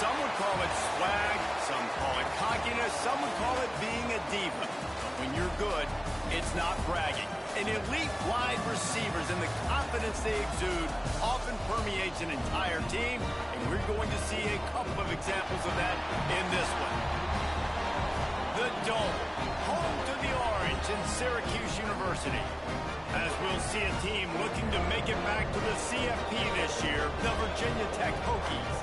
Some would call it swag, some call it cockiness, some would call it being a diva. But when you're good, it's not bragging. An elite wide receivers and the confidence they exude often permeates an entire team, and we're going to see a couple of examples of that in this one. The Dome, home to the Orange in Syracuse University. As we'll see a team looking to make it back to the CFB this year, the Virginia Tech Hokies,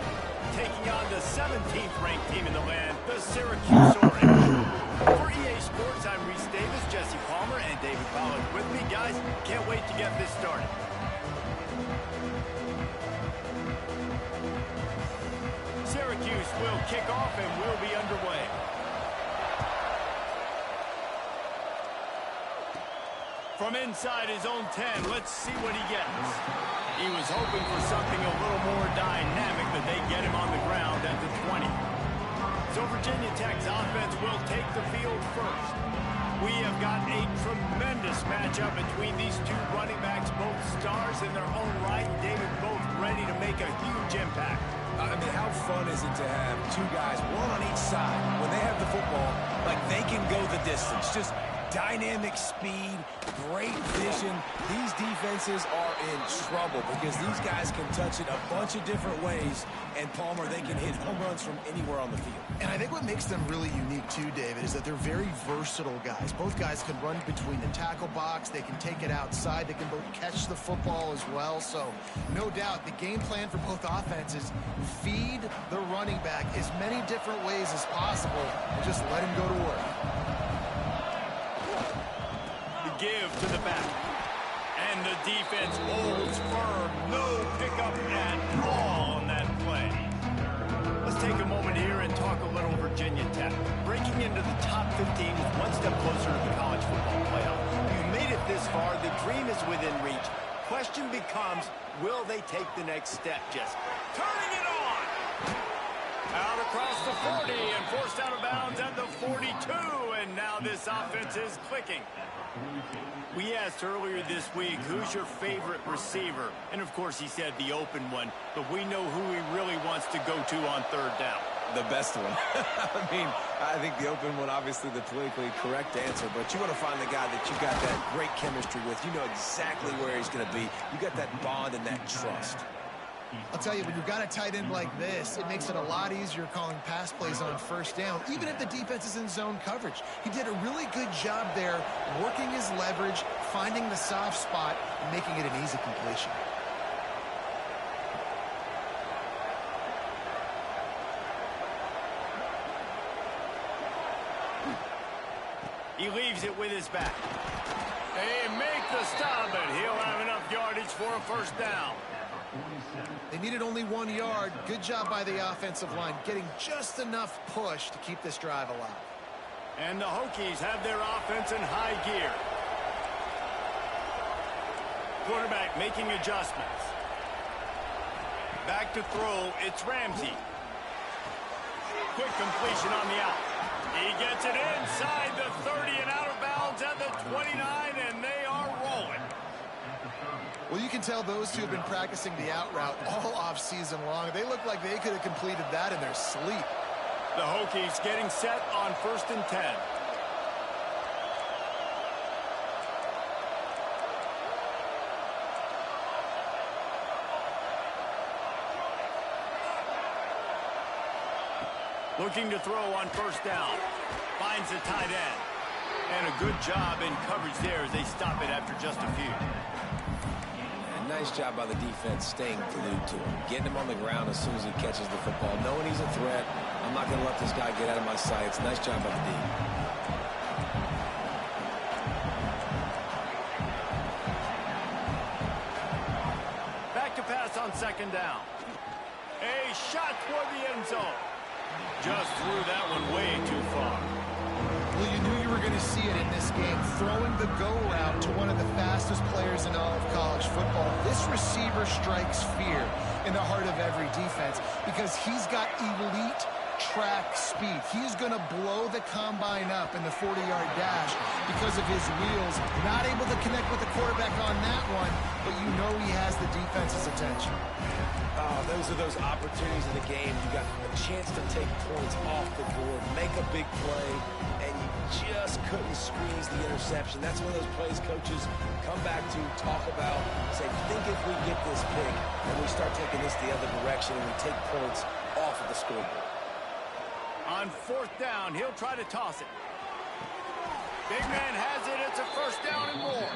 taking on the 17th ranked team in the land, the Syracuse Orange. For EA Sports, I'm Reese Davis, Jesse Palmer, and David Pollack with me. Guys, can't wait to get this started. Syracuse will kick off and we'll be underway. From inside his own 10, let's see what he gets. He was hoping for something a little more dynamic, but they get him on the ground at the 20. So Virginia Tech's offense will take the field first. We have got a tremendous matchup between these two running backs, both stars in their own right. David, both ready to make a huge impact. I mean, how fun is it to have two guys, one on each side, when they have the football, like they can go the distance. Just dynamic speed, great vision. These defenses are in trouble because these guys can touch it a bunch of different ways, and Palmer, they can hit home runs from anywhere on the field. And I think what makes them really unique too, David, is that they're very versatile guys. Both guys can run between the tackle box, they can take it outside, they can both catch the football as well. So no doubt the game plan for both offenses, feed the running back as many different ways as possible and just let him go to work. Give to the back. And the defense holds firm. No pickup at all on that play. Let's take a moment here and talk a little Virginia Tech. Breaking into the top 15 is one step closer to the college football playoff. You've made it this far. The dream is within reach. Question becomes, will they take the next step, Jesse? Turning it on! Out across the 40 and forced out of bounds at the 42. And now this offense is clicking. We asked earlier this week, who's your favorite receiver? And of course he said the open one, but we know who he really wants to go to on third down. The best one. I mean, I think the open one, obviously the politically correct answer, but you want to find the guy that you got that great chemistry with. You know exactly where he's going to be. You got that bond and that trust. I'll tell you, when you've got a tight end like this, it makes it a lot easier calling pass plays on first down, even if the defense is in zone coverage. He did a really good job there, working his leverage, finding the soft spot, and making it an easy completion. He leaves it with his back. They make the stop, and he'll have enough yardage for a first down. They needed only 1 yard. Good job by the offensive line, getting just enough push to keep this drive alive. And the Hokies have their offense in high gear. Quarterback making adjustments. Back to throw, it's Ramsey. Quick completion on the out. He gets it inside the 30 and out of bounds at the 29, and they are rolling. Well, you can tell those two have been practicing the out route all off-season long. They look like they could have completed that in their sleep. The Hokies getting set on 1st and 10. Looking to throw on first down. Finds the tight end. And a good job in coverage there as they stop it after just a few. Nice job by the defense staying glued to him, getting him on the ground as soon as he catches the football, knowing he's a threat. I'm not going to let this guy get out of my sights. Nice job by the D. Back to pass on 2nd down. A shot toward the end zone. Just threw that one way too far. Well, you knew you were going to see it in this game, throwing the go route to one of the fastest players in all of college football. This receiver strikes fear in the heart of every defense because he's got elite track speed. He is going to blow the combine up in the 40-yard dash because of his wheels. Not able to connect with the quarterback on that one, but you know he has the defense's attention. Oh, those are those opportunities in the game. You got a chance to take points off the board, make a big play, and you just couldn't squeeze the interception. That's one of those plays coaches come back to, talk about, say, think if we get this pick and we start taking this the other direction and we take points off of the scoreboard. On 4th down, he'll try to toss it. Big man has it. It's a 1st down and more.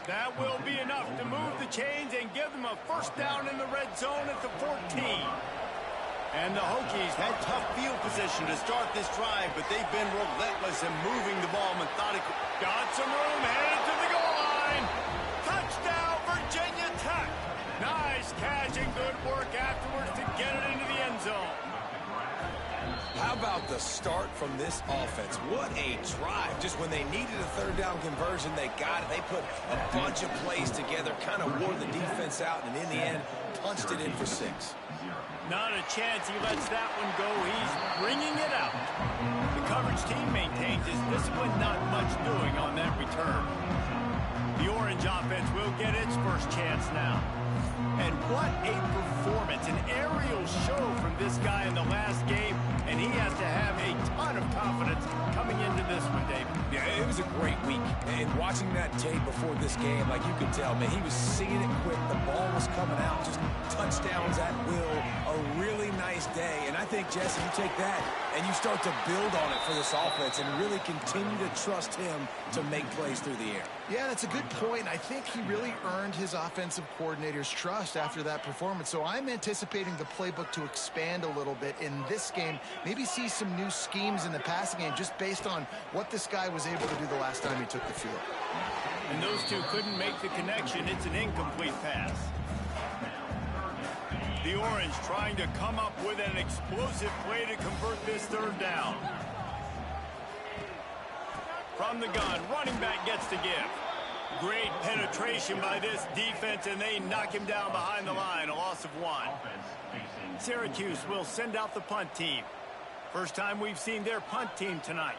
That will be enough to move the chains and give them a 1st down in the red zone at the 14. And the Hokies had tough field position to start this drive, but they've been relentless in moving the ball methodically. Got some room, headed to the goal line. Touchdown, Virginia Tech. Nice catch and good work afterwards to get it into the end zone. How about the start from this offense? What a drive. Just when they needed a 3rd down conversion, they got it. They put a bunch of plays together, kind of wore the defense out, and in the end, punched it in for 6. Not a chance he lets that one go. He's bringing it out. The coverage team maintains his discipline, not much doing on that return. The orange offense will get its first chance now. And what a performance, an aerial show from this guy in the last game, and he has to have a ton of confidence coming into this one, David. Yeah, it was a great week. And watching that tape before this game, like you could tell, man, he was seeing it quick. The ball was coming out, just touchdowns at will. A really nice day. And I think, Jesse, you take that and you start to build on it for this offense and really continue to trust him to make plays through the air. Yeah, that's a good point. I think he really earned his offensive coordinator's trust after that performance. So I'm anticipating the playbook to expand a little bit in this game. Maybe see some new schemes in the passing game just based on what this guy was able to do the last time he took the field. And those two couldn't make the connection. It's an incomplete pass. The Orange trying to come up with an explosive play to convert this 3rd down. From the gun, running back gets to give. Great penetration by this defense, and they knock him down behind the line, a loss of 1. Syracuse will send out the punt team. First time we've seen their punt team tonight.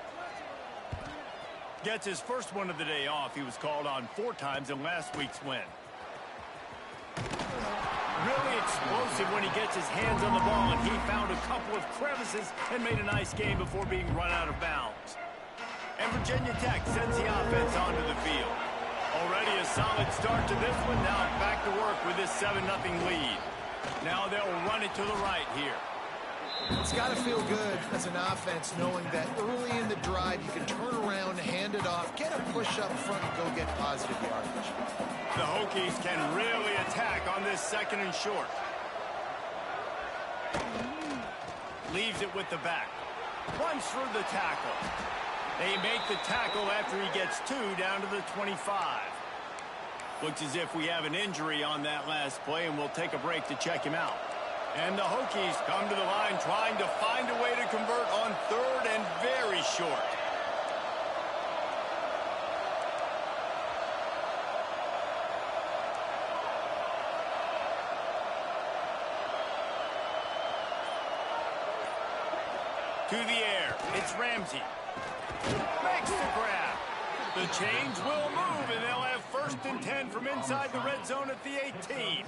Gets his first one of the day off. He was called on 4 times in last week's win. Really explosive when he gets his hands on the ball, and he found a couple of crevices and made a nice game before being run out of bounds. And Virginia Tech sends the offense onto the field. Already a solid start to this one. Now back to work with this 7-0 lead. Now they'll run it to the right here. It's got to feel good as an offense knowing that early in the drive you can turn around, hand it off, get a push up front, and go get positive yardage. The Hokies can really attack on this 2nd and short. Leaves it with the back. Runs through the tackle. They make the tackle after he gets 2 down to the 25. Looks as if we have an injury on that last play, and we'll take a break to check him out. And the Hokies come to the line trying to find a way to convert on 3rd and very short. To the air, it's Ramsey. Makes the grab. The chains will move, and they'll have 1st and 10 from inside the red zone at the 18.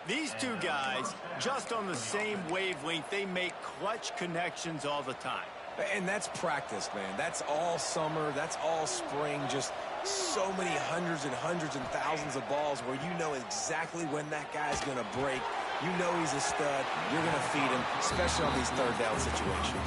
These two guys, just on the same wavelength, they make clutch connections all the time. And that's practice, man. That's all summer. That's all spring. Just so many hundreds and thousands of balls where you know exactly when that guy's going to break. You know he's a stud. You're going to feed him, especially on these 3rd down situations.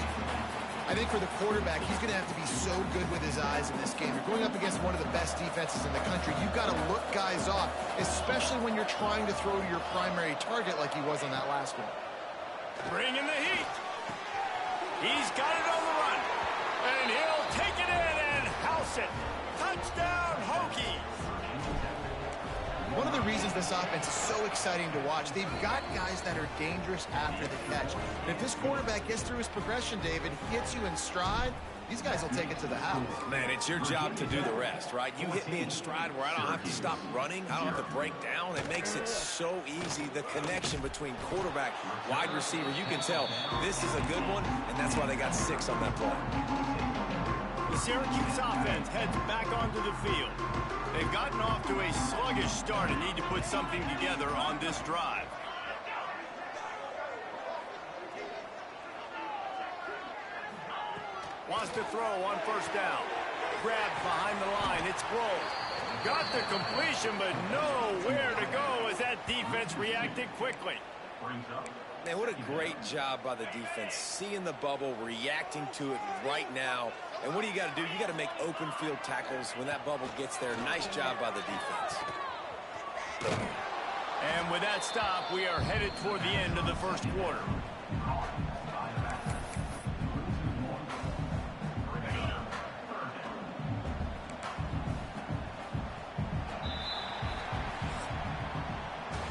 I think for the quarterback, he's going to have to be so good with his eyes in this game. You're going up against one of the best defenses in the country. You've got to look guys off, especially when you're trying to throw to your primary target like he was on that last one. Bring in the heat. He's got it on the run. And he'll take it in and house it. Touchdown, Hokies. One of the reasons this offense is so exciting to watch, they've got guys that are dangerous after the catch. And if this quarterback gets through his progression, David, hits you in stride, these guys will take it to the house. Man, it's your job to do the rest, right? You hit me in stride where I don't have to stop running. I don't have to break down. It makes it so easy. The connection between quarterback, wide receiver, you can tell this is a good one, and that's why they got 6 on that play. The Syracuse offense heads back onto the field. They've gotten off to a sluggish start and need to put something together on this drive. Wants to throw on first down. Grabbed behind the line. It's Grove. Got the completion, but nowhere to go as that defense reacted quickly. Man, what a great job by the defense. Seeing the bubble, reacting to it right now. And what do you got to do? You got to make open field tackles when that bubble gets there. Nice job by the defense. And with that stop, we are headed toward the end of the first quarter.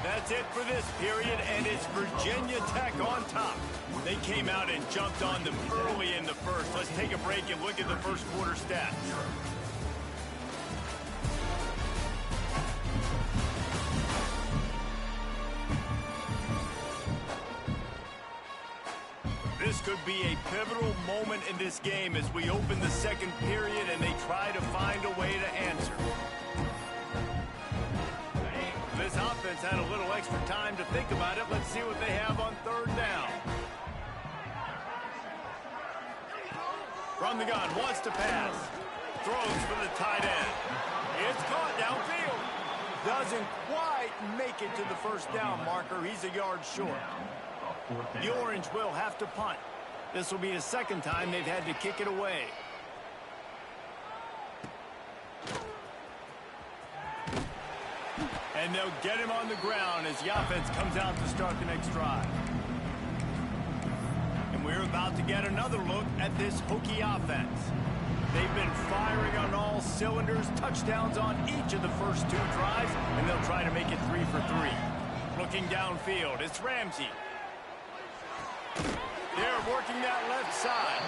That's it for this period, and it's Virginia Tech on top. They came out and jumped on them early in the first. Let's take a break and look at the first quarter stats. This could be a pivotal moment in this game as we open the second period and they try to find a way to answer. This offense had a little extra time to think about it. Let's see what they have on third down. From the gun, wants to pass. Throws for the tight end. It's caught downfield. Doesn't quite make it to the first down marker. He's a yard short. The Orange will have to punt. This will be the second time they've had to kick it away. And they'll get him on the ground as the offense comes out to start the next drive. And we're about to get another look at this Hokie offense. They've been firing on all cylinders, touchdowns on each of the first 2 drives, and they'll try to make it 3 for 3. Looking downfield, it's Ramsey. They're working that left side.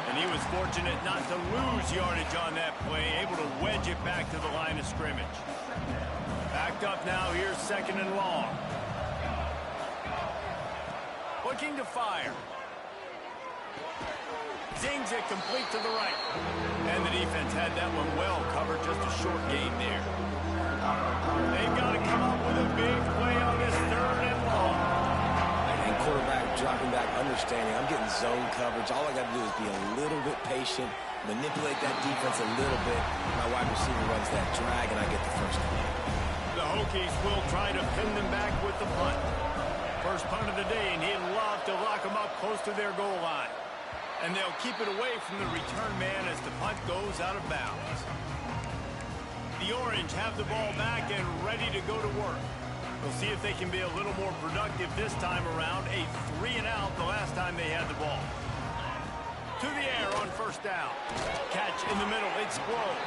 And he was fortunate not to lose yardage on that play, able to wedge it back to the line of scrimmage. Backed up now, here's second and long. Looking to fire. Zings it complete to the right. And the defense had that one well covered, just a short gain there. They've got to come up with a big play on this third and long. And quarterback dropping back, understanding I'm getting zone coverage. All I got to do is be a little bit patient, manipulate that defense a little bit. My wide receiver runs that drag, and I get the first down. The Hokies will try to pin them back with the punt. First punt of the day, and he'd love to lock them up close to their goal line. And they'll keep it away from the return man as the punt goes out of bounds. The Orange have the ball back and ready to go to work. We'll see if they can be a little more productive this time around. A 3-and-out the last time they had the ball. To the air on first down. Catch in the middle. It's Grove.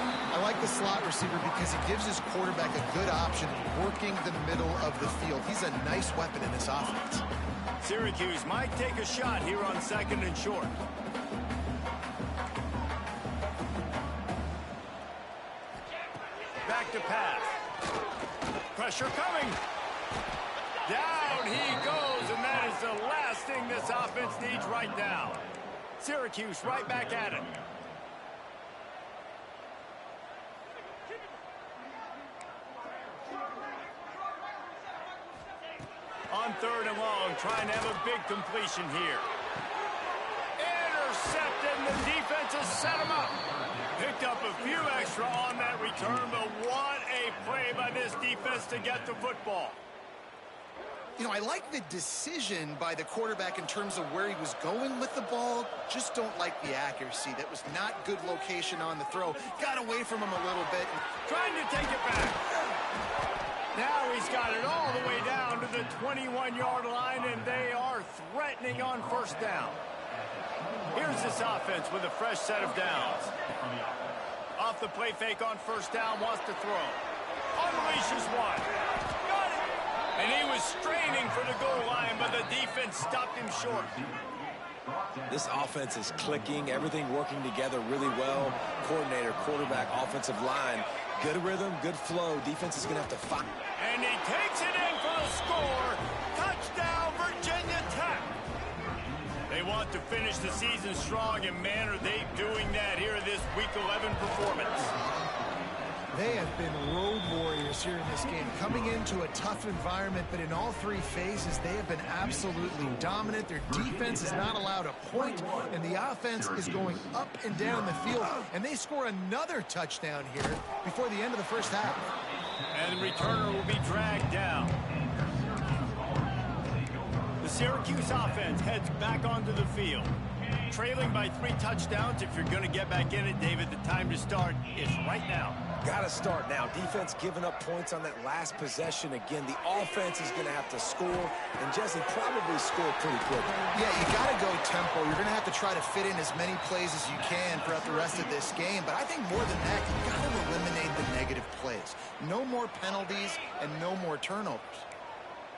I like the slot receiver because he gives his quarterback a good option working the middle of the field. He's a nice weapon in this offense. Syracuse might take a shot here on second and short. Back to pass. Pressure coming. Down he goes, and that is the last thing this offense needs right now. Syracuse right back at it. On third and long, trying to have a big completion here. Intercepted, and the defense has set him up. Picked up a few extra on that return, but what a play by this defense to get the football. You know, I like the decision by the quarterback in terms of where he was going with the ball. Just don't like the accuracy. That was not good location on the throw. Got away from him a little bit. Trying to take it back. Now he's got it all the way down to the 21-yard line, and they are threatening on first down. Here's this offense with a fresh set of downs. Off the play fake on first down, wants to throw. Unleashes one. Got it! And he was straining for the goal line, but the defense stopped him short. This offense is clicking, everything working together really well. Coordinator, quarterback, offensive line, good rhythm, good flow. Defense is going to have to fight. And he takes it in for the score. Touchdown, Virginia Tech. They want to finish the season strong, and man, are they doing that here in this Week 11 performance. They have been road warriors here in this game, coming into a tough environment, but in all three phases, they have been absolutely dominant. Their defense is not allowed a point, and the offense is going up and down the field, and they score another touchdown here before the end of the first half. And the returner will be dragged down. The Syracuse offense heads back onto the field. Trailing by 3 touchdowns. If you're going to get back in it, David, the time to start is right now. Got to start now. Defense giving up points on that last possession. Again, the offense is going to have to score, and Jesse probably score pretty quick. Yeah, you got to go tempo. You're going to have to try to fit in as many plays as you can throughout the rest of this game. But I think more than that, you got to eliminate the negative plays. No more penalties and no more turnovers.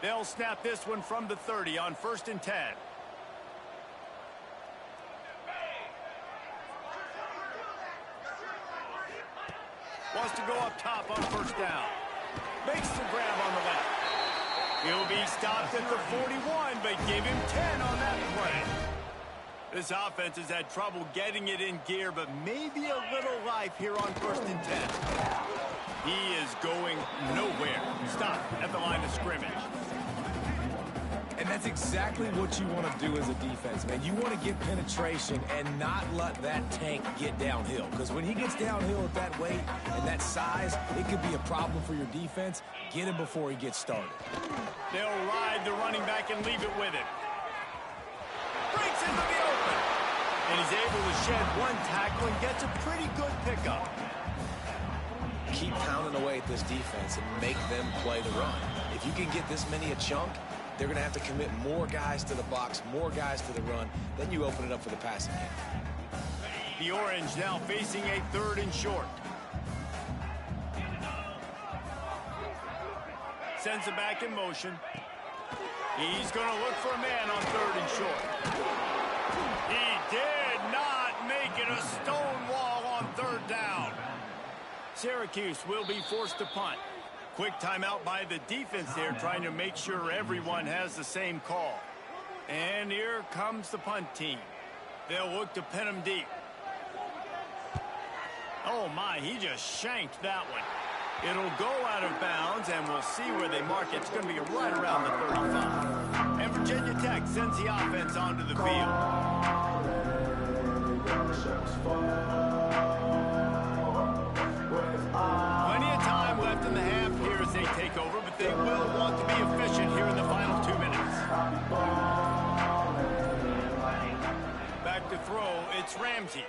They'll snap this one from the 30 on 1st and 10. Wants to go up top on 1st down. Makes the grab on the left. He'll be stopped at the 41, but give him 10 on that play. This offense has had trouble getting it in gear, but maybe a little life here on 1st and 10. He is going nowhere. Stop at the line of scrimmage. And that's exactly what you want to do as a defense, man. You want to get penetration and not let that tank get downhill. Because when he gets downhill at that weight and that size, it could be a problem for your defense. Get him before he gets started. They'll ride the running back and leave it with him. Breaks into the open. And he's able to shed one tackle and gets a pretty good pickup. Keep pounding away at this defense and make them play the run. If you can get this many a chunk, they're going to have to commit more guys to the box, more guys to the run. Then you open it up for the passing game. The Orange now facing a 3rd and short. Sends it back in motion. He's going to look for a man on 3rd and short. He did not make it a stone wall on 3rd down. Syracuse will be forced to punt. Quick timeout by the defense there, trying to make sure everyone has the same call. And here comes the punt team. They'll look to pin him deep. Oh my, he just shanked that one. It'll go out of bounds, and we'll see where they mark it. It's going to be right around the 35. And Virginia Tech sends the offense onto the field. Plenty of time left in the half here as they take over, but they will want to be efficient here in the final 2 minutes. Back to throw, it's Ramsey.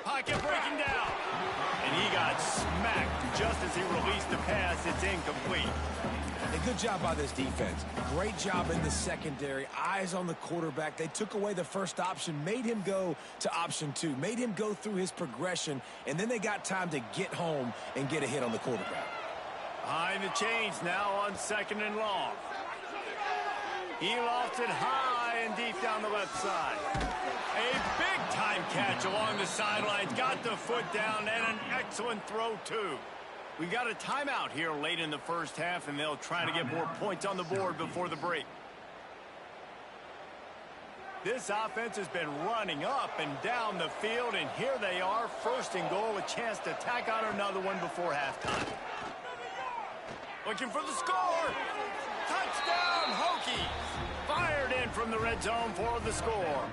Pocket breaking down. And he got smacked just as he released the pass. It's incomplete. A good job by this defense. Great job in the secondary. Eyes on the quarterback. They took away the first option, made him go to option 2, made him go through his progression, and then they got time to get home and get a hit on the quarterback. Behind the chains now on 2nd and long. He lost it high and deep down the left side. A big-time catch along the sidelines. Got the foot down and an excellent throw, too. We got a timeout here late in the first half, and they'll try to get more points on the board before the break. This offense has been running up and down the field, and here they are, 1st and goal, a chance to tack on another one before halftime. Looking for the score. Touchdown, Hokies. Fired in from the red zone for the score.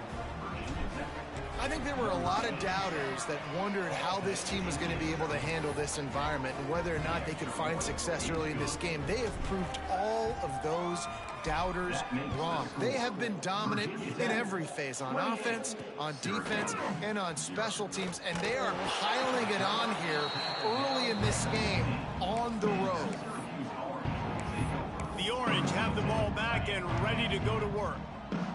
I think there were a lot of doubters that wondered how this team was going to be able to handle this environment and whether or not they could find success early in this game. They have proved all of those doubters wrong. They have been dominant in every phase, on offense, on defense, and on special teams, and they are piling it on here early in this game on the road. The Orange have the ball back and ready to go to work.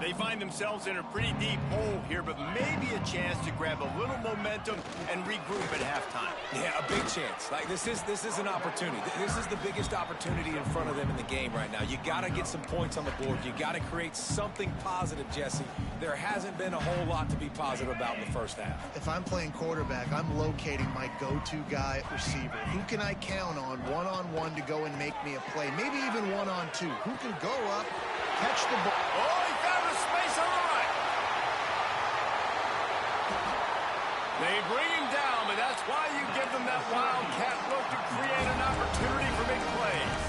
They find themselves in a pretty deep hole here, but maybe a chance to grab a little momentum and regroup at halftime. Yeah, a big chance. Like, this is an opportunity. This is the biggest opportunity in front of them in the game right now. You got to get some points on the board. You got to create something positive, Jesse. There hasn't been a whole lot to be positive about in the first half. If I'm playing quarterback, I'm locating my go-to guy at receiver. Who can I count on one-on-one to go and make me a play? Maybe even one-on-two. Who can go up, catch the ball? Oh, he found a space on the right. They bring him down, but that's why you give them that wildcat look to create an opportunity for big plays.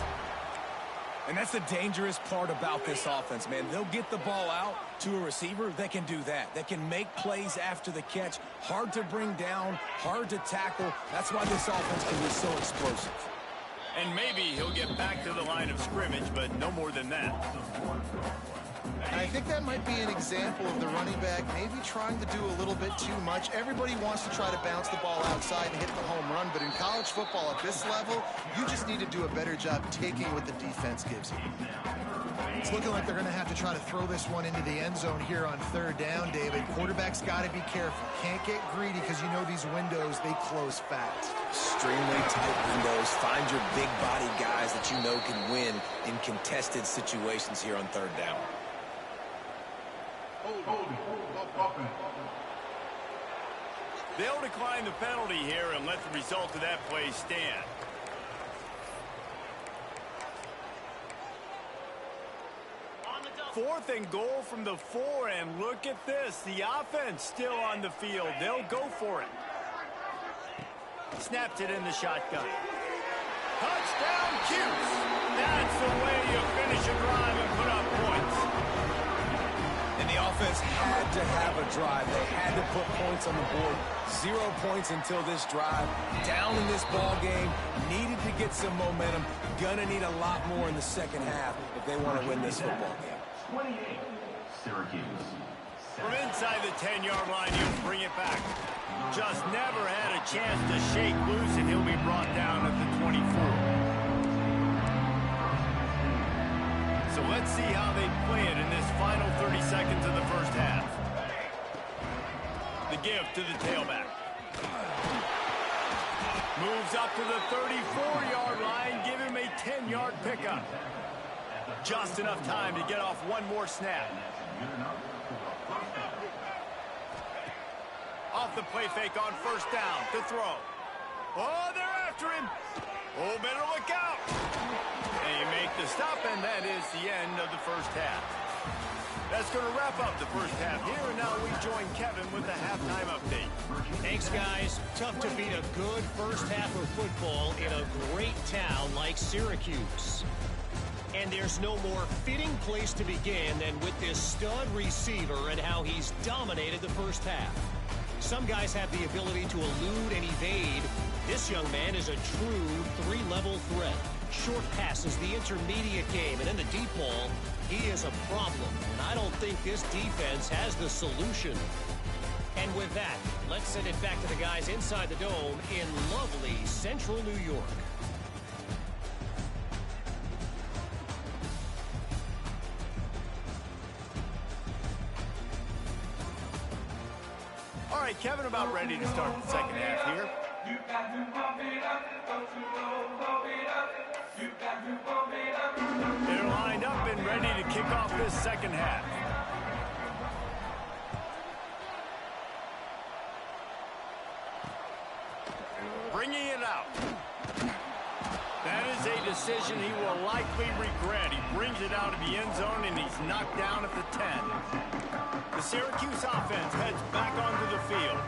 And that's the dangerous part about this offense, man. They'll get the ball out to a receiver that can do that. That can make plays after the catch. Hard to bring down, hard to tackle. That's why this offense can be so explosive. And maybe he'll get back to the line of scrimmage, but no more than that. And I think that might be an example of the running back maybe trying to do a little bit too much. Everybody wants to try to bounce the ball outside and hit the home run, but in college football at this level, you just need to do a better job taking what the defense gives you. It's looking like they're going to have to try to throw this one into the end zone here on third down, David. Quarterback's got to be careful. Can't get greedy because you know these windows, they close fast. Extremely tight windows. Find your big body guys that you know can win in contested situations here on third down. They'll decline the penalty here and let the result of that play stand. Fourth and goal from the 4, and look at this. The offense still on the field. They'll go for it. Snaps it in the shotgun. Touchdown, Cuse. That's the way you finish a drive and put up points. And the offense had to have a drive. They had to put points on the board. 0 points until this drive. Down in this ball game. Needed to get some momentum. Gonna need a lot more in the second half if they want to win this football game. 28, Syracuse. From inside the 10-yard line, he'll bring it back. Just never had a chance to shake loose, and he'll be brought down at the 24. So let's see how they play it in this final 30 seconds of the first half. The give to the tailback. Moves up to the 34-yard line. Give him a 10-yard pickup. Just enough time to get off one more snap. Off the play fake on first down to throw. Oh, they're after him. Oh, better look out. And you make the stop, and that is the end of the first half. That's going to wrap up the first half here, and now we join Kevin with the halftime update. Thanks, guys. Tough to beat a good first half of football in a great town like Syracuse. And there's no more fitting place to begin than with this stud receiver and how he's dominated the first half. Some guys have the ability to elude and evade. This young man is a true three-level threat. Short passes, the intermediate game, and in the deep ball, he is a problem. And I don't think this defense has the solution. And with that, let's send it back to the guys inside the dome in lovely central New York. All right, Kevin, about ready to start the second half here. They're lined up and ready to kick off this second half. Bringing it out. That is a decision he will likely regret. He brings it out of the end zone, and he's knocked down at the 10. The Syracuse offense heads back onto the field.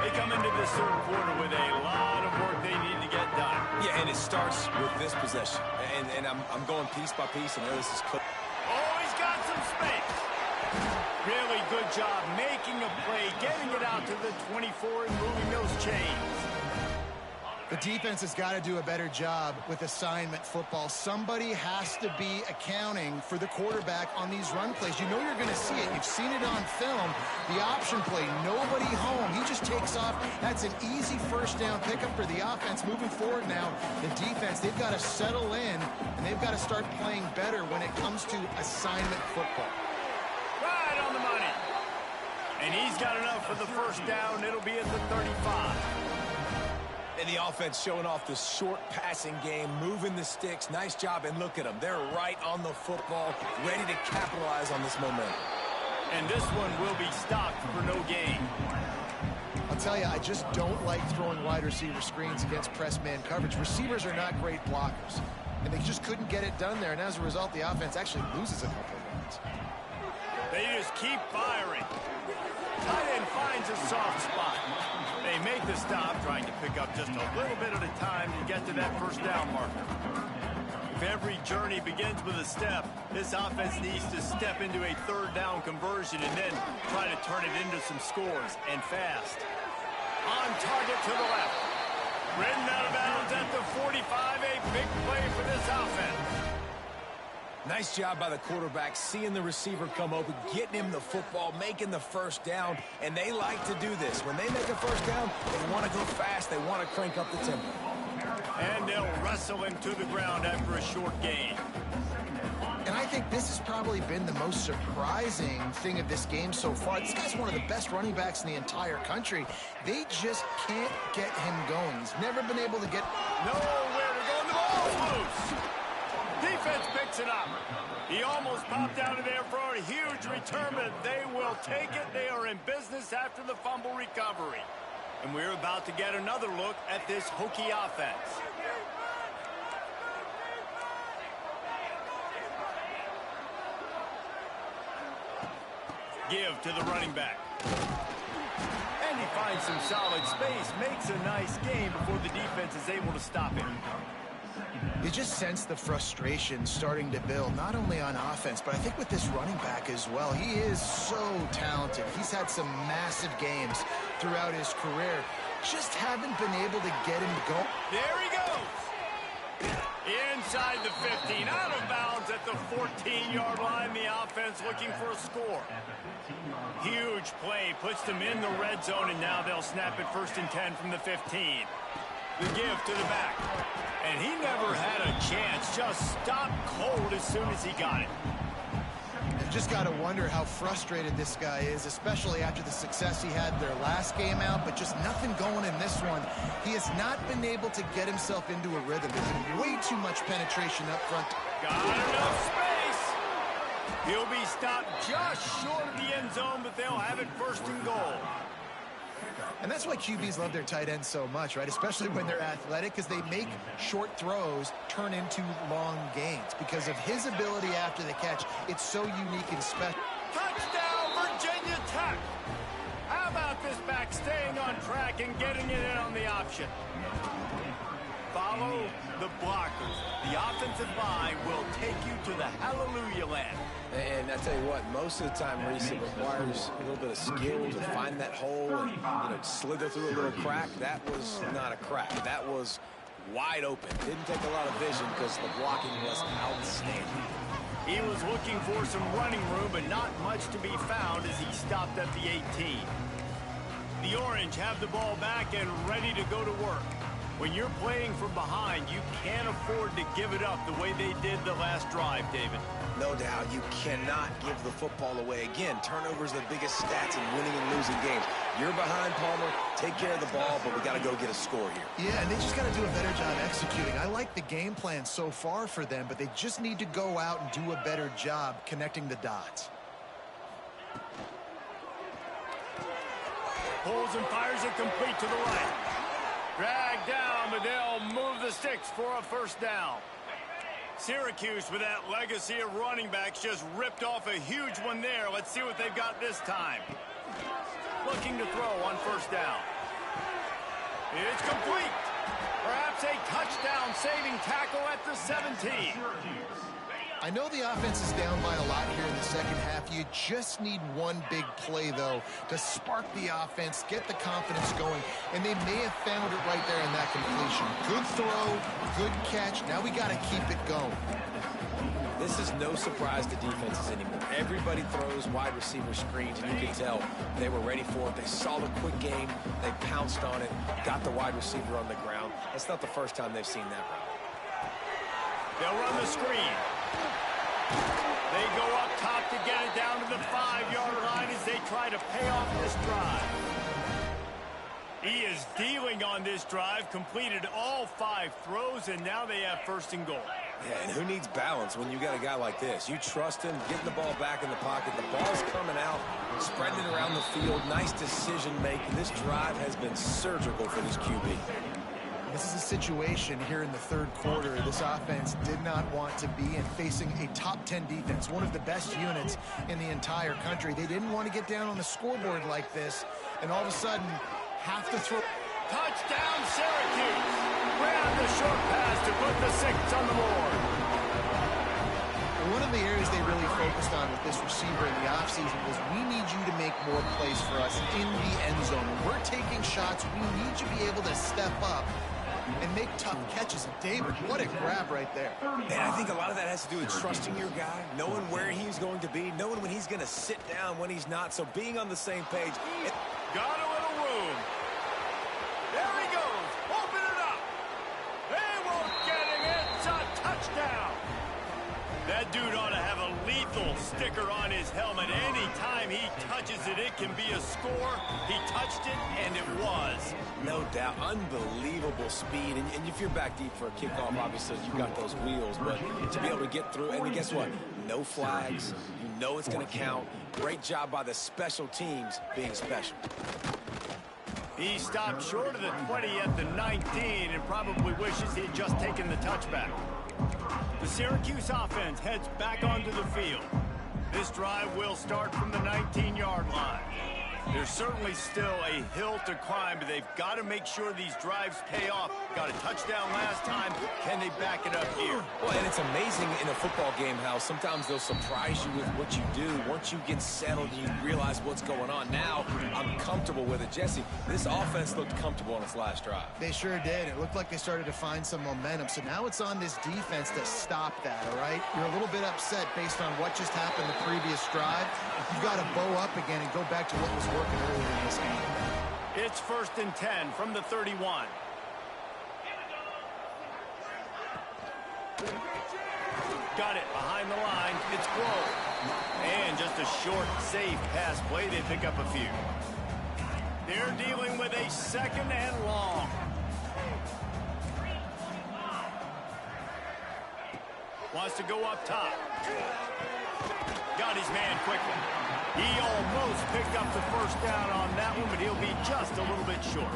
They come into this third quarter with a lot of work they need to get done. Yeah, and it starts with this possession. And I'm going piece by piece, and there this is cooked. Oh, he's got some space. Really good job making a play, getting it out to the 24 and moving those chains. The defense has got to do a better job with assignment football. Somebody has to be accounting for the quarterback on these run plays. You know you're going to see it. You've seen it on film. The option play, nobody home. He just takes off. That's an easy first down pickup for the offense. Moving forward now, the defense, they've got to settle in, and they've got to start playing better when it comes to assignment football. Right on the money. And he's got enough for the first down. It'll be at the 35. And the offense showing off the short passing game, moving the sticks. Nice job, and look at them. They're right on the football, ready to capitalize on this momentum. And this one will be stopped for no gain. I'll tell you, I just don't like throwing wide receiver screens against press man coverage. Receivers are not great blockers, and they just couldn't get it done there. And as a result, the offense actually loses a couple of runs. They just keep firing. Tight end finds a soft spot. They make the stop, trying to pick up just a little bit at a time to get to that first down marker. If every journey begins with a step, this offense needs to step into a third down conversion and then try to turn it into some scores, and fast. On target to the left. Ridden out of bounds at the 45, a big play for this offense. Nice job by the quarterback, seeing the receiver come open, getting him the football, making the first down, and they like to do this. When they make a first down, they want to go fast, they want to crank up the tempo. And they'll wrestle him to the ground after a short gain. And I think this has probably been the most surprising thing of this game so far. This guy's one of the best running backs in the entire country. They just can't get him going. He's never been able to get... Nowhere to go, and the ball's loose. Defense picks it up. He almost popped out of there for a huge return, but they will take it. They are in business after the fumble recovery. And we're about to get another look at this Hokie offense. Give to the running back. And he finds some solid space, makes a nice gain before the defense is able to stop him. You just sense the frustration starting to build, not only on offense, but I think with this running back as well. He is so talented. He's had some massive games throughout his career. Just haven't been able to get him to go. There he goes. Inside the 15, out of bounds at the 14-yard line. The offense looking for a score. Huge play, puts them in the red zone, and now they'll snap it 1st and 10 from the 15. The give to the back. And he never had a chance. Just stopped cold as soon as he got it. You've just got to wonder how frustrated this guy is, especially after the success he had their last game out, but just nothing going in this one. He has not been able to get himself into a rhythm. There's been way too much penetration up front. Got enough space. He'll be stopped just short of the end zone, but they'll have it 1st and goal. And that's why QBs love their tight ends so much, right? Especially when they're athletic, because they make short throws turn into long gains. Because of his ability after the catch, it's so unique and special. Touchdown, Virginia Tech! How about this back staying on track and getting it in on the option? Follow the blockers. The offensive line will take you to the hallelujah land. And I tell you what, most of the time, Reese, it requires a little bit of skill to find that hole and, slither through a little crack. That was not a crack. That was wide open. Didn't take a lot of vision because the blocking was outstanding. He was looking for some running room, but not much to be found as he stopped at the 18. The Orange have the ball back and ready to go to work. When you're playing from behind, you can't afford to give it up the way they did the last drive, David. No doubt, you cannot give the football away. Again, turnovers are the biggest stats in winning and losing games. You're behind, Palmer. Take care of the ball, but we got to go get a score here. Yeah, and they just got to do a better job executing. I like the game plan so far for them, but they just need to go out and do a better job connecting the dots. Pulls and fires it complete to the right. Dragged down, but they'll move the sticks for a 1st down. Syracuse, with that legacy of running backs, just ripped off a huge one there. Let's see what they've got this time. Looking to throw on 1st down. It's complete. Perhaps a touchdown-saving tackle at the 17. I know the offense is down by a lot here in the second half. You just need one big play, though, to spark the offense, get the confidence going, and they may have found it right there in that completion. Good throw, good catch. Now we got to keep it going. This is no surprise to defenses anymore. Everybody throws wide receiver screens, and you can tell they were ready for it. They saw the quick game. They pounced on it, got the wide receiver on the ground. That's not the first time they've seen that route. They'll run the screen. They go up top to get it down to the 5-yard line as they try to pay off this drive. He is dealing on this drive, completed all 5 throws, and now they have 1st and goal. Yeah, and who needs balance when you got a guy like this? You trust him, getting the ball back in the pocket. The ball's coming out, spreading it around the field. Nice decision-making. This drive has been surgical for this QB. This is a situation here in the 3rd quarter this offense did not want to be in, facing a top 10 defense, one of the best units in the entire country. They didn't want to get down on the scoreboard like this, and all of a sudden have to throw. Touchdown, Syracuse. Ran the short pass to put the 6 on the board. One of the areas they really focused on with this receiver in the offseason was, we need you to make more plays for us in the end zone. When we're taking shots, we need you to be able to step up and make tough catches. And David, what a grab right there. And I think a lot of that has to do with trusting your guy, knowing where he's going to be, knowing when he's going to sit down, when he's not. So being on the same page. Got a little room. There he goes. Open it up. They won't get him. It's a touchdown. That dude ought to have a lethal sticker on his helmet. Anytime he touches it, it can be a score. He touched it, and it was. No doubt. Unbelievable speed. And if you're back deep for a kickoff, obviously you got those wheels. But to be able to get through, and guess what? No flags. You know it's going to count. Great job by the special teams being special. He stopped short of the 20 at the 19 and probably wishes he had just taken the touchback. The Syracuse offense heads back onto the field. This drive will start from the 19-yard line. There's certainly still a hill to climb, but they've got to make sure these drives pay off. Got a touchdown last time. Can they back it up here? Well, and it's amazing in a football game how sometimes they'll surprise you with what you do. Once you get settled, you realize what's going on. Now, I'm comfortable with it. Jesse, this offense looked comfortable on its last drive. They sure did. It looked like they started to find some momentum. So now it's on this defense to stop that, all right? You're a little bit upset based on what just happened the previous drive. You've got to bow up again and go back to what was working earlier in this game. It's 1st and 10 from the 31. Got it behind the line. It's Grove. And just a short, safe pass play. They pick up a few. They're dealing with a 2nd and long. Wants to go up top. Got his man quickly. He almost picked up the 1st down on that one, but he'll be just a little bit short.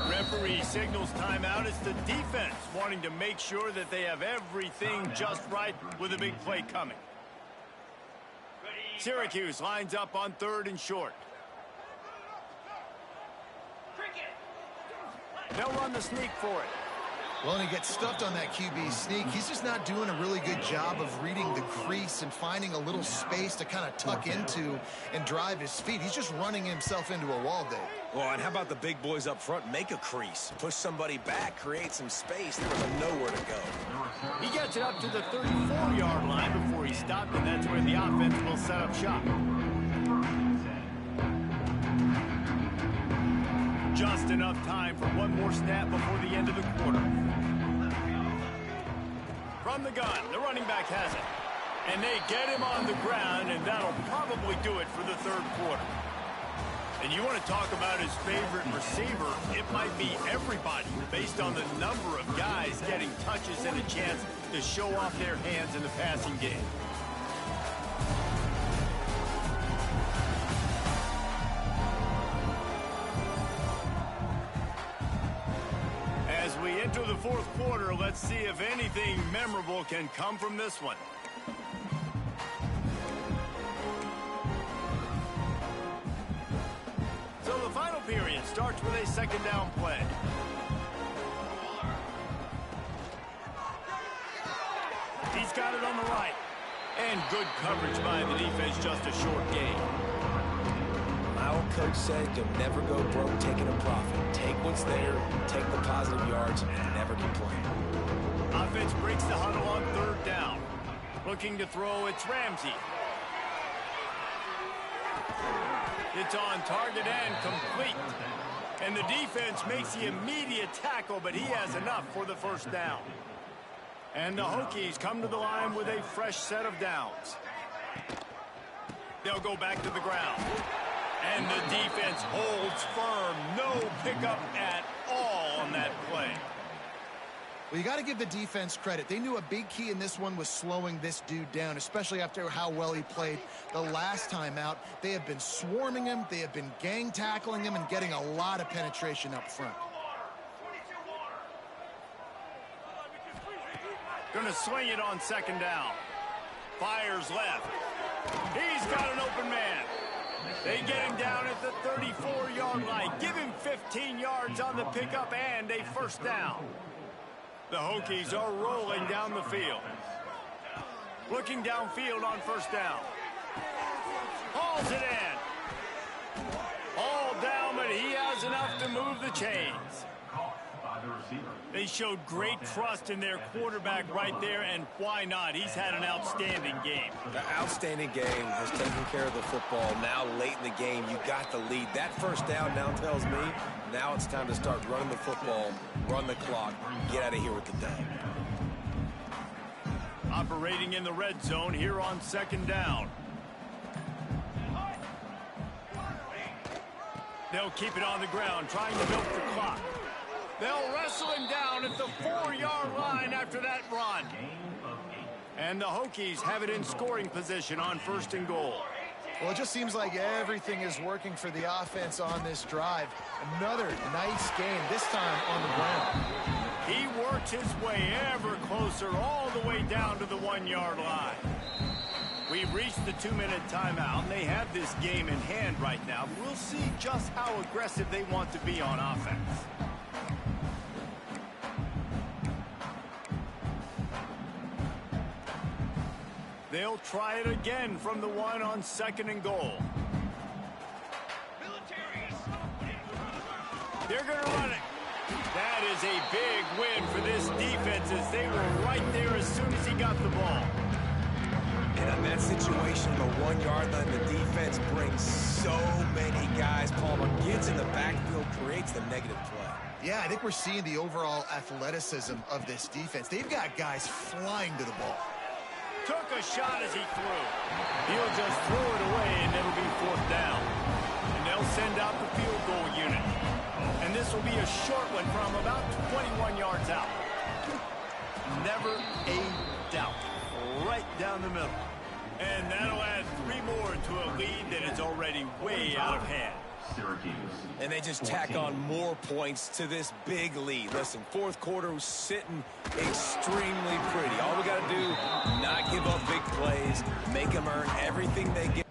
Referee signals timeout. It's the defense wanting to make sure that they have everything just right with a big play coming. Syracuse lines up on 3rd and short. They'll run the sneak for it. Well, and he gets stuffed on that QB sneak. He's just not doing a really good job of reading the crease and finding a little space to kind of tuck into and drive his feet. He's just running himself into a wall, Dave. Well, and how about the big boys up front? Make a crease. Push somebody back. Create some space. There was nowhere to go. He gets it up to the 34-yard line before he stopped, and that's where the offense will set up shop. Just enough time for one more snap before the end of the quarter. From the gun, the running back has it. And they get him on the ground, and that'll probably do it for the 3rd quarter. And you want to talk about his favorite receiver, it might be everybody based on the number of guys getting touches and a chance to show off their hands in the passing game. As we enter the 4th quarter, let's see if anything memorable can come from this one. So the final period starts with a 2nd down play. He's got it on the right. And good coverage by the defense, just a short gain. My old coach said you'll never go broke taking a profit. Take what's there, take the positive yards, and never complain. Offense breaks the huddle on 3rd down. Looking to throw, it's Ramsey. It's on target and complete. And the defense makes the immediate tackle, but he has enough for the 1st down. And the Hokies come to the line with a fresh set of downs. They'll go back to the ground. And the defense holds firm. No pickup at all on that play. Well, you got to give the defense credit. They knew a big key in this one was slowing this dude down, especially after how well he played the last time out. They have been swarming him. They have been gang tackling him and getting a lot of penetration up front. Going to swing it on second down. Fires left. He's got an open man. They get him down at the 34-yard line. Give him 15 yards on the pickup and a first down. The Hokies are rolling down the field. Looking downfield on first down. Hauls it in. All down, but he has enough to move the chains. They showed great trust in their quarterback right there, and why not? He's had an outstanding game. The outstanding game has taken care of the football. Now, late in the game, you got the lead. That first down now tells me now it's time to start running the football, run the clock, get out of here with the dub. Operating in the red zone here on second down. They'll keep it on the ground, trying to milk the clock. They'll wrestle him down at the 4-yard line after that run. And the Hokies have it in scoring position on first and goal. Well, it just seems like everything is working for the offense on this drive. Another nice game, this time on the ground. He works his way ever closer all the way down to the 1-yard line. We've reached the 2-minute timeout, and they have this game in hand right now. We'll see just how aggressive they want to be on offense. They'll try it again from the one on second and goal. They're going to run it. That is a big win for this defense as they were right there as soon as he got the ball. And in that situation, the 1-yard line, the defense brings so many guys. Palmer gets in the backfield, creates the negative play. Yeah, I think we're seeing the overall athleticism of this defense. They've got guys flying to the ball. Took a shot as he threw. He'll just throw it away, and it'll be fourth down. And they'll send out the field goal unit. And this will be a short one from about 21 yards out. Never a doubt. Right down the middle. And that'll add 3 more to a lead that is already way out of hand. Syracuse. And they just tack on more points to this big lead. Listen, fourth quarter was sitting extremely pretty. All we got to do, not give up big plays, make them earn everything they get.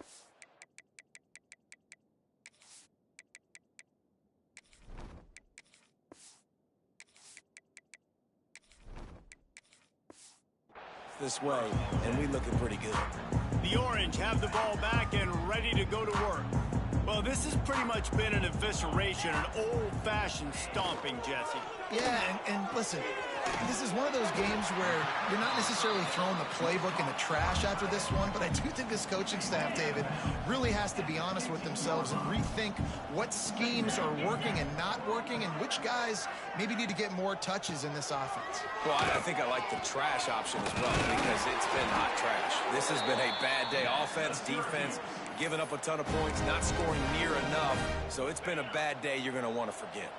This way, and we looking pretty good. The Orange have the ball back and ready to go to work. Well, this has pretty much been an evisceration, an old-fashioned stomping, Jesse. Yeah, and listen, this is one of those games where you're not necessarily throwing the playbook in the trash after this one, but I do think this coaching staff, David, really has to be honest with themselves and rethink what schemes are working and not working and which guys maybe need to get more touches in this offense. Well, I think I like the trash option as well because it's been hot trash. This has been a bad day. Offense, defense, giving up a ton of points, not scoring near enough. So it's been a bad day you're going to want to forget.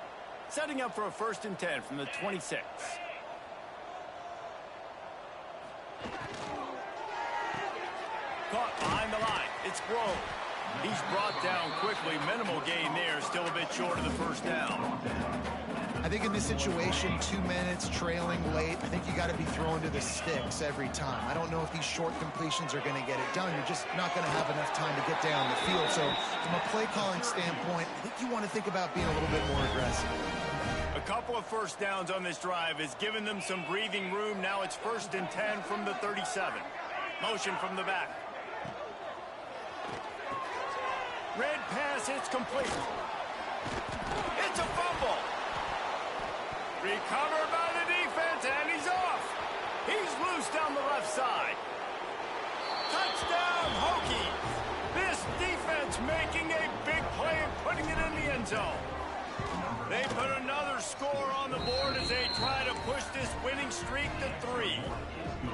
Setting up for a 1st and 10 from the 26. Caught behind the line. It's Grove. He's brought down quickly. Minimal gain there. Still a bit short of the first down. I think in this situation, 2 minutes, trailing late, I think you got to be throwing to the sticks every time. I don't know if these short completions are going to get it done. You're just not going to have enough time to get down the field. So from a play calling standpoint, I think you want to think about being a little bit more aggressive. A couple of first downs on this drive has given them some breathing room. Now it's 1st and 10 from the 37. Motion from the back. Red pass, it's complete. It's a fumble. Recovered by the defense, and he's off. He's loose down the left side. Touchdown, Hokies. This defense making a big play and putting it in the end zone. They put another score on the board as they try to push this his winning streak to 3.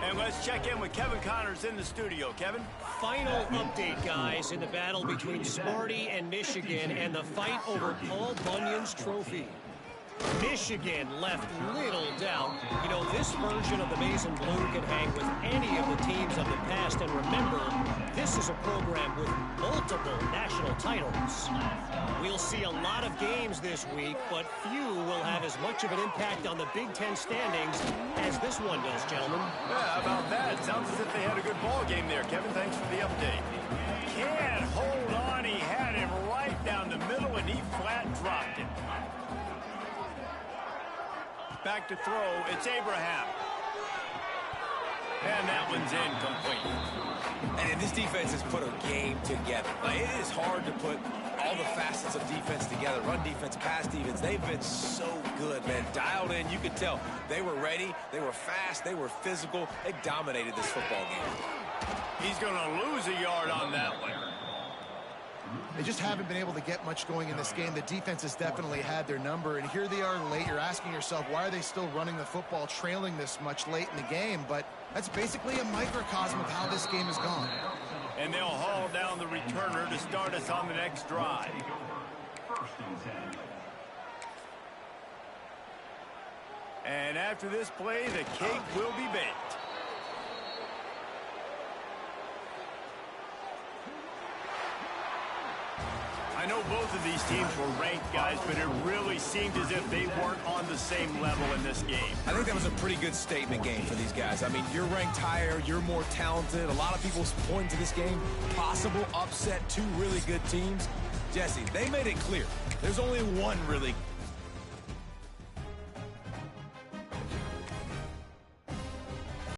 And let's check in with Kevin Connors in the studio. Kevin? Final update, guys, in the battle between Sparty and Michigan and the fight over Paul Bunyan's trophy. Michigan left little doubt. You know, this version of the maize and blue can hang with any of the teams of the past. And remember, this is a program with multiple national titles. We'll see a lot of games this week, but few will have as much of an impact on the Big Ten standings as this one does, gentlemen. Yeah, how about that? Sounds as if they had a good ball game there, Kevin. Thanks for the update. Can't hold on. He had him right down the middle, and he flat dropped it. Back to throw, it's Abraham. And that one's incomplete. And this defense has put a game together. Like, it is hard to put all the facets of defense together. Run defense, pass defense. They've been so good, man. Dialed in, you could tell. They were ready, they were fast, they were physical. They dominated this football game. He's going to lose a yard on that one. They just haven't been able to get much going in this game. The defense has definitely had their number, and here they are late. You're asking yourself, why are they still running the football, trailing this much late in the game? But that's basically a microcosm of how this game has gone. And they'll haul down the returner to start us on the next drive. And after this play, the cake will be baked. I know both of these teams were ranked, guys, but it really seemed as if they weren't on the same level in this game. I think that was a pretty good statement game for these guys. I mean, you're ranked higher, you're more talented. A lot of people point to this game, possible upset, two really good teams. Jesse, they made it clear. There's only one really